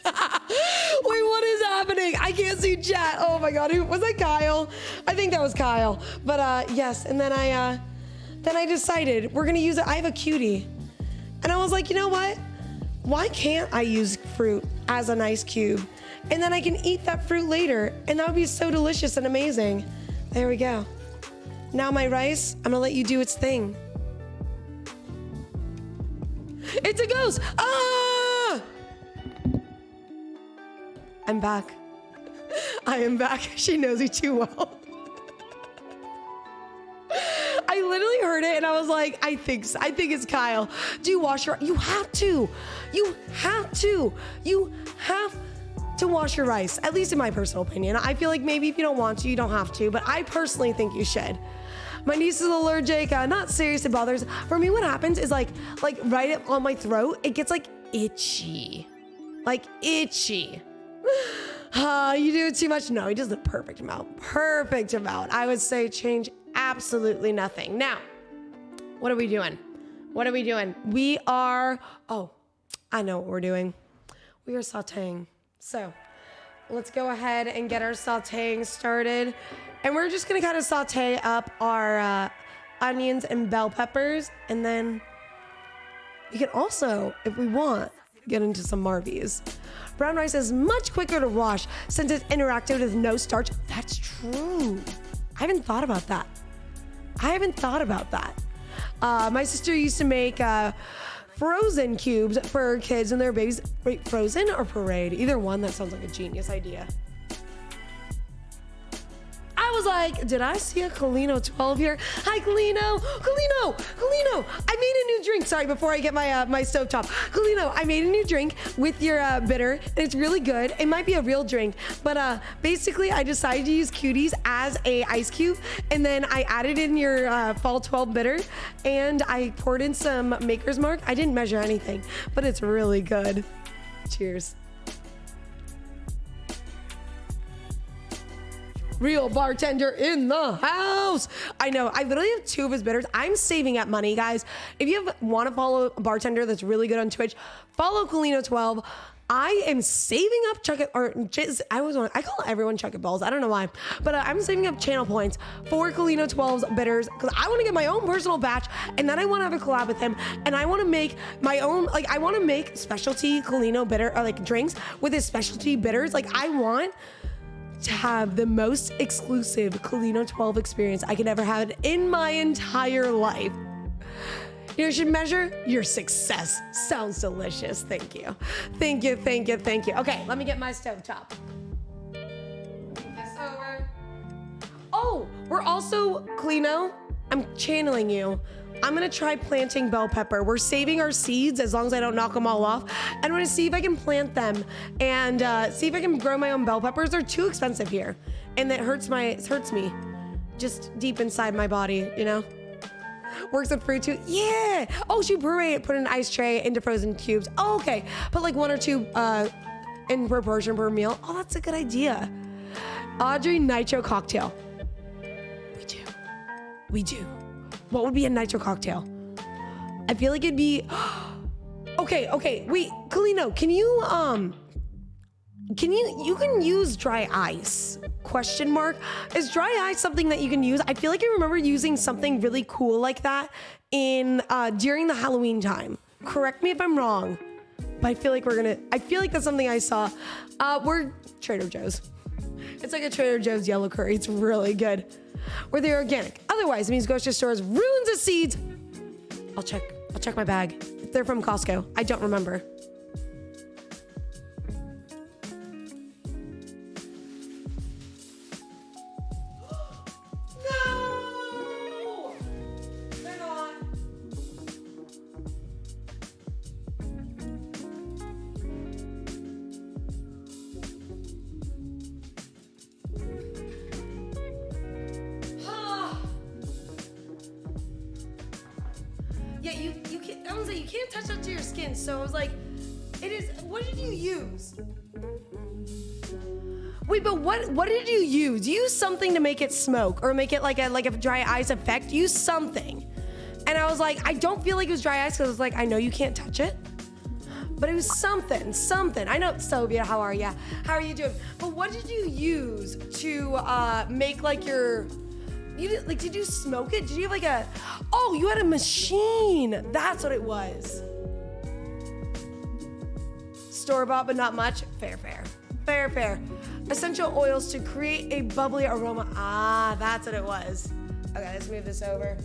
Wait, what is happening? I can't see chat. Oh my God, who was that? Kyle? I think that was Kyle. But yes, and then I decided we're gonna use it. I have a cutie, and I was like, you know what? Why can't I use fruit as an ice cube? And then I can eat that fruit later, and that would be so delicious and amazing. There we go. Now my rice, I'm gonna let you do its thing. It's a ghost! Ah! I'm back. I am back. She knows me too well. I literally heard it and I was like, I think it's Kyle. Do you wash your, you have to wash your rice, at least in my personal opinion. I feel like maybe if you don't want to, you don't have to, but I personally think you should. My niece is allergic, not serious, it bothers. For me, what happens is like right on my throat, it gets like itchy. Like itchy. You do it too much? No, he does the perfect amount. Perfect amount. I would say change absolutely nothing. Now, what are we doing? We are, I know what we're doing. We are sauteing. So let's go ahead and get our sauteing started. And we're just gonna kind of saute up our onions and bell peppers. And then you can also, if we want, get into some Marvies. Brown rice is much quicker to wash since it's interactive with no starch. That's true. I haven't thought about that. My sister used to make frozen cubes for her kids and their babies. Wait, frozen or parade? Either one. That sounds like a genius idea. I was like, did I see a Colino 12 here? Hi, Colino. I made a new drink. Sorry, before I get my my stovetop. Colino, I made a new drink with your bitter, and it's really good. It might be a real drink, but basically, I decided to use cuties as a ice cube, and then I added in your fall 12 bitter, and I poured in some Maker's Mark. I didn't measure anything, but it's really good. Cheers. Real bartender in the house. I know. I literally have 2 of his bitters. I'm saving up money, guys. If you want to follow a bartender that's really good on Twitch, follow Colino12. I am saving up I call everyone Chuck It Balls. I don't know why, but I'm saving up channel points for Colino 12's bitters because I want to get my own personal batch, and then I want to have a collab with him, and I want to make my own, like, I want to make specialty Colino bitter, or like drinks with his specialty bitters. Like, I want to have the most exclusive Colino 12 experience I could ever have in my entire life. You should measure your success. Sounds delicious. Thank you. Thank you, thank you, thank you. Okay, let me get my stovetop. This over. Oh, we're also, Colino, I'm channeling you. I'm gonna try planting bell pepper. We're saving our seeds as long as I don't knock them all off. And I'm gonna see if I can plant them and see if I can grow my own bell peppers. They're too expensive here. And it hurts me just deep inside my body, you know? Works with fruit too. Yeah. Oh, she put an ice tray into frozen cubes. Oh, okay. Put like 1 or 2 in proportion per meal. Oh, that's a good idea. Audrey, nitro cocktail. We do. What would be a nitro cocktail? I feel like it'd be. Okay. Wait, Colino, can you can use dry ice? Question mark. Is dry ice something that you can use? I feel like I remember using something really cool like that in during the Halloween time. Correct me if I'm wrong, but I feel like that's something I saw. We're Trader Joe's. It's like a Trader Joe's yellow curry. It's really good. Where they're organic. Otherwise, it means grocery stores ruins the seeds. I'll check my bag. If they're from Costco, I don't remember. No! They're not. Yeah, you can't. I was like, you can't touch that to your skin. So I was like, it is. What did you use? Wait, but what did you use? Use something to make it smoke or make it like a dry ice effect. Use something. And I was like, I don't feel like it was dry ice because I was like, I know you can't touch it, but it was something. I know, Soviet. How are you? How are you doing? But what did you use to make like your? Did you smoke it? Did you have you had a machine. That's what it was. Store-bought, but not much. Fair. Essential oils to create a bubbly aroma. Ah, that's what it was. Okay, let's move this over.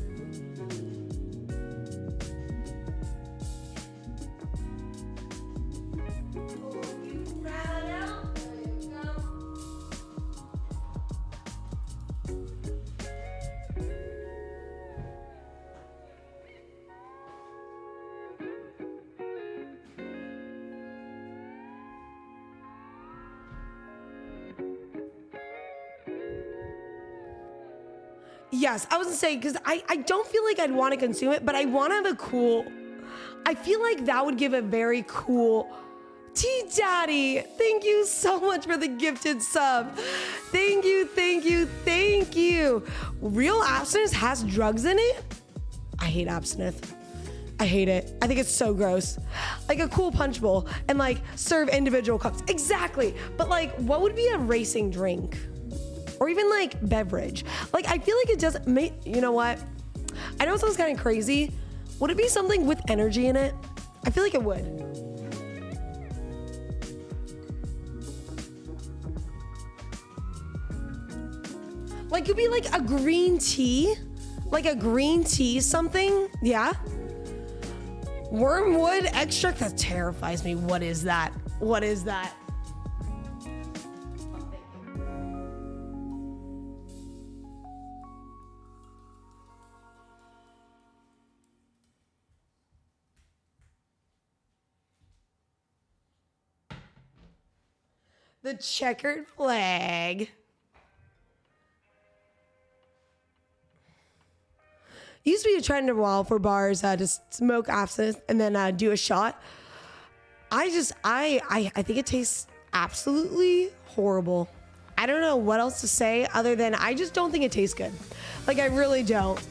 Yes, I was gonna say, because I don't feel like I'd want to consume it, but I want to have I feel like that would give a very cool. T-Daddy, thank you so much for the gifted sub. Thank you. Real abstinence has drugs in it? I hate absinthe. I hate it. I think it's so gross. Like a cool punch bowl and serve individual cups. Exactly. But what would be a racing drink? Or even beverage. I feel like it doesn't make, you know what? I know it sounds kind of crazy. Would it be something with energy in it? I feel like it would. Could be a green tea? A green tea something? Yeah? Wormwood extract? That terrifies me. What is that? The checkered flag. Used to be a trend a while for bars to smoke absinthe and then do a shot. I think it tastes absolutely horrible. I don't know what else to say other than I just don't think it tastes good. I really don't.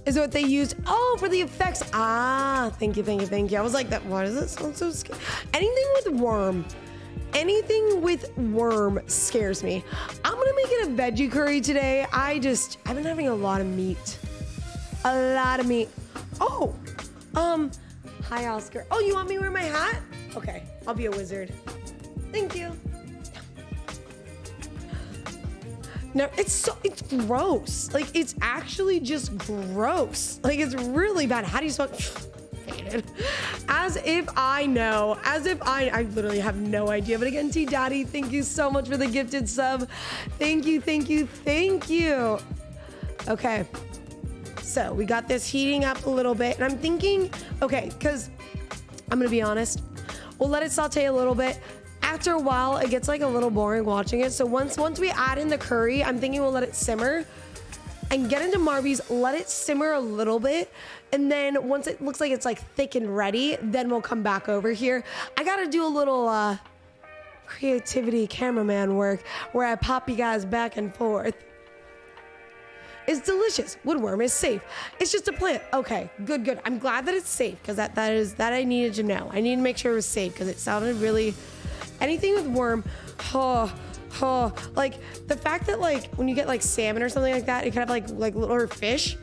is what they used. Oh, for the effects. Ah, thank you, thank you, thank you. I was like, that. Why does it sound so scary? Anything with worm scares me. I'm gonna make it a veggie curry today. I've been having a lot of meat. Oh, hi Oscar. Oh, you want me to wear my hat? Okay, I'll be a wizard. Thank you. No, it's gross. Like, it's actually just gross. Like, it's really bad. How do you spell faded? As if I know. As if I literally have no idea. But again, T Daddy, thank you so much for the gifted sub. Thank you, thank you, thank you. Okay. So we got this heating up a little bit. And I'm thinking, okay, because I'm going to be honest. We'll let it saute a little bit. After a while, it gets like a little boring watching it. So once we add in the curry, I'm thinking we'll let it simmer and get into Marby's, let it simmer a little bit. And then once it looks like it's like thick and ready, then we'll come back over here. I got to do a little creativity cameraman work where I pop you guys back and forth. It's delicious. Woodworm is safe. It's just a plant. Okay, good. I'm glad that it's safe because that I needed to know. I need to make sure it was safe because it sounded really... Anything with worm, like the fact that like when you get like salmon or something like that, it kind of like little fish.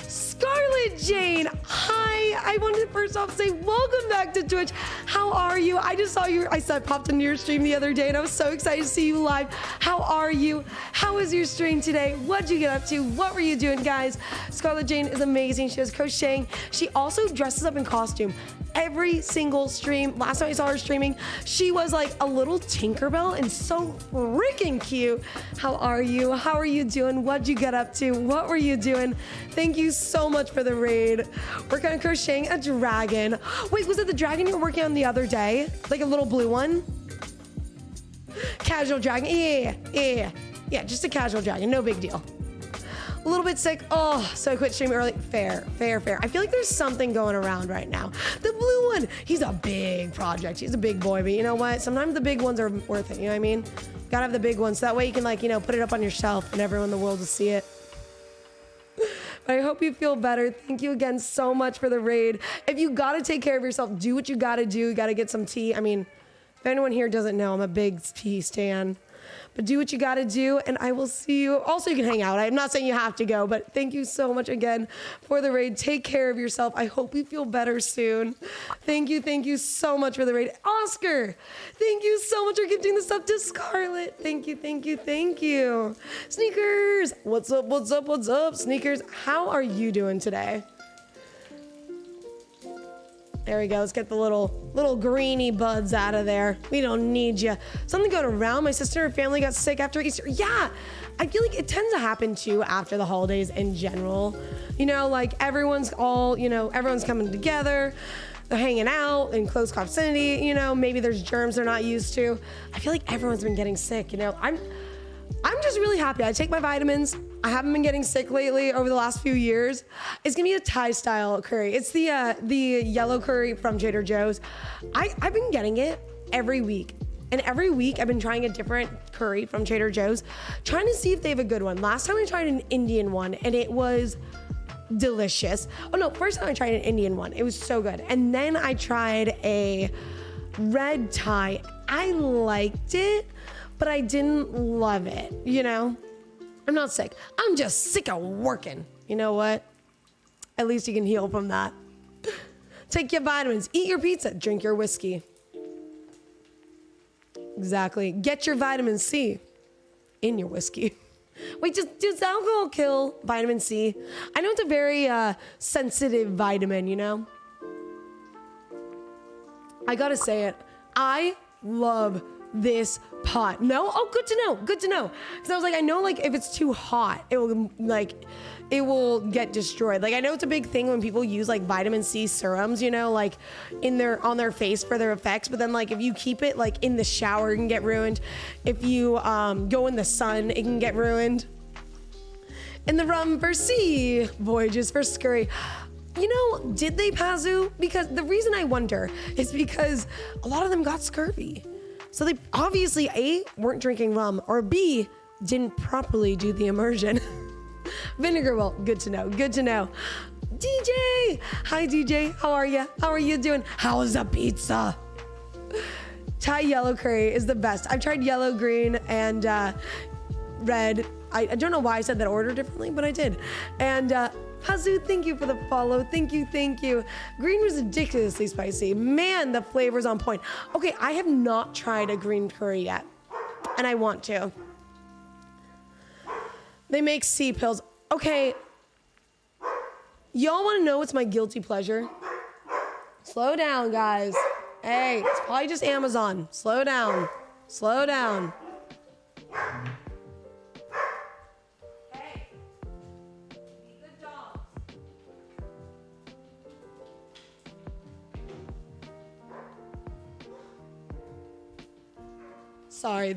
Scarlett Jane, hi. I wanted to first off say welcome back to Twitch. How are you? I just saw you. I popped into your stream the other day and I was so excited to see you live. How are you? How was your stream today? What'd you get up to? What were you doing, guys? Scarlett Jane is amazing. She does crocheting. She also dresses up in costume. Every single stream. Last time I saw her streaming, she was like a little Tinkerbell and so freaking cute. How are you? How are you doing? What'd you get up to? What were you doing? Thank you so much for the raid. We're kind of crocheting a dragon. Wait, was it the dragon you were working on the other day? Like a little blue one? Casual dragon. Yeah, just a casual dragon. No big deal. A little bit sick. Oh, so I quit streaming early. Fair. I feel like there's something going around right now. The blue one, he's a big project. He's a big boy, but you know what? Sometimes the big ones are worth it. You know what I mean? Gotta have the big ones. So that way you can like, put it up on your shelf and everyone in the world will see it. But I hope you feel better. Thank you again so much for the raid. If you gotta take care of yourself, do what you gotta do. You gotta get some tea. I mean, if anyone here doesn't know, I'm a big tea stan. But do what you gotta do, and I will see you. Also, you can hang out. I'm not saying you have to go, but thank you so much again for the raid. Take care of yourself. I hope you feel better soon. Thank you so much for the raid. Oscar, thank you so much for gifting this up to Scarlett. Thank you. Sneakers, what's up? Sneakers, how are you doing today? There we go. Let's get the little greeny buds out of there. We don't need you. Something going around. My sister and her family got sick after Easter. Yeah, I feel like it tends to happen too after the holidays in general. Like everyone's coming together. They're hanging out in close proximity. Maybe there's germs they're not used to. I feel like everyone's been getting sick. I'm just really happy. I take my vitamins. I haven't been getting sick lately over the last few years. It's gonna be a Thai style curry. It's the yellow curry from Trader Joe's. I've been getting it every week. And every week I've been trying a different curry from Trader Joe's, trying to see if they have a good one. Last time I tried an Indian one and it was delicious. Oh no, first time I tried an Indian one. It was so good. And then I tried a red Thai. I liked it, but I didn't love it, I'm not sick. I'm just sick of working. You know what? At least you can heal from that. Take your vitamins, eat your pizza, drink your whiskey. Exactly. Get your vitamin C in your whiskey. Wait, does alcohol kill vitamin C? I know it's a very sensitive vitamin, I gotta say it. I love this pot. No? Oh, good to know. Because I was like, I know like if it's too hot, it will get destroyed. Like I know it's a big thing when people use like vitamin C serums, like on their face for their effects. But then like if you keep it like in the shower, it can get ruined. If you go in the sun, it can get ruined. And the rum for C, voyages for scurry. Did they Pazu? Because the reason I wonder is because a lot of them got scurvy. So they obviously A, weren't drinking rum, or B, didn't properly do the immersion. Vinegar will. Good to know. Good to know. DJ. Hi, DJ. How are you? How are you doing? How's the pizza? Thai yellow curry is the best. I've tried yellow, green, and red. I don't know why I said that order differently, but I did. And Hazu, thank you for the follow. Thank you, thank you. Green was ridiculously spicy. Man, the flavor's on point. Okay, I have not tried a green curry yet, and I want to. They make sea pills. Okay, y'all want to know what's my guilty pleasure? Slow down, guys. Hey, it's probably just Amazon. Slow down. Slow down. Hey, be good dogs. Sorry,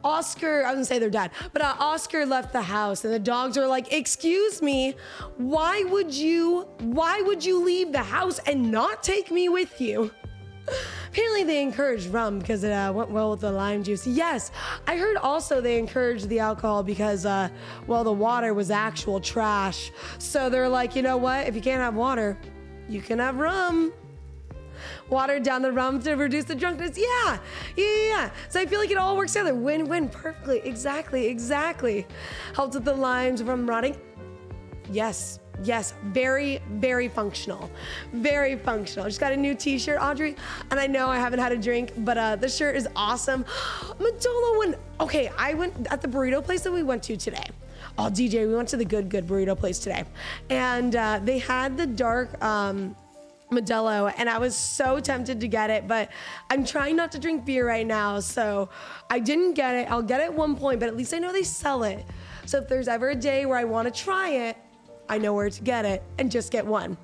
Oscar, I was gonna say their dad, but Oscar left the house and the dogs are like, excuse me, why would you leave the house and not take me with you? Apparently they encouraged rum because it went well with the lime juice. Yes, I heard also they encouraged the alcohol because, well, the water was actual trash. So they're like, you know what? If you can't have water, you can have rum. Watered down the rum to reduce the drunkenness. Yeah. So I feel like it all works together. Win-win, perfectly. Exactly. Helps with the limes from rotting. Yes. Very, very functional. Very functional. Just got a new t-shirt, Audrey, and I know I haven't had a drink, but the shirt is awesome. Madola went, okay, I went at the burrito place that we went to today. Oh, DJ, we went to the good burrito place today. And they had the dark Modelo, and I was so tempted to get it, but I'm trying not to drink beer right now, so I didn't get it. I'll get it at one point, but at least I know they sell it. So if there's ever a day where I want to try it, I know where to get it and just get one.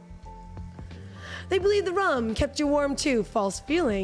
They believe the rum kept you warm too. False feeling.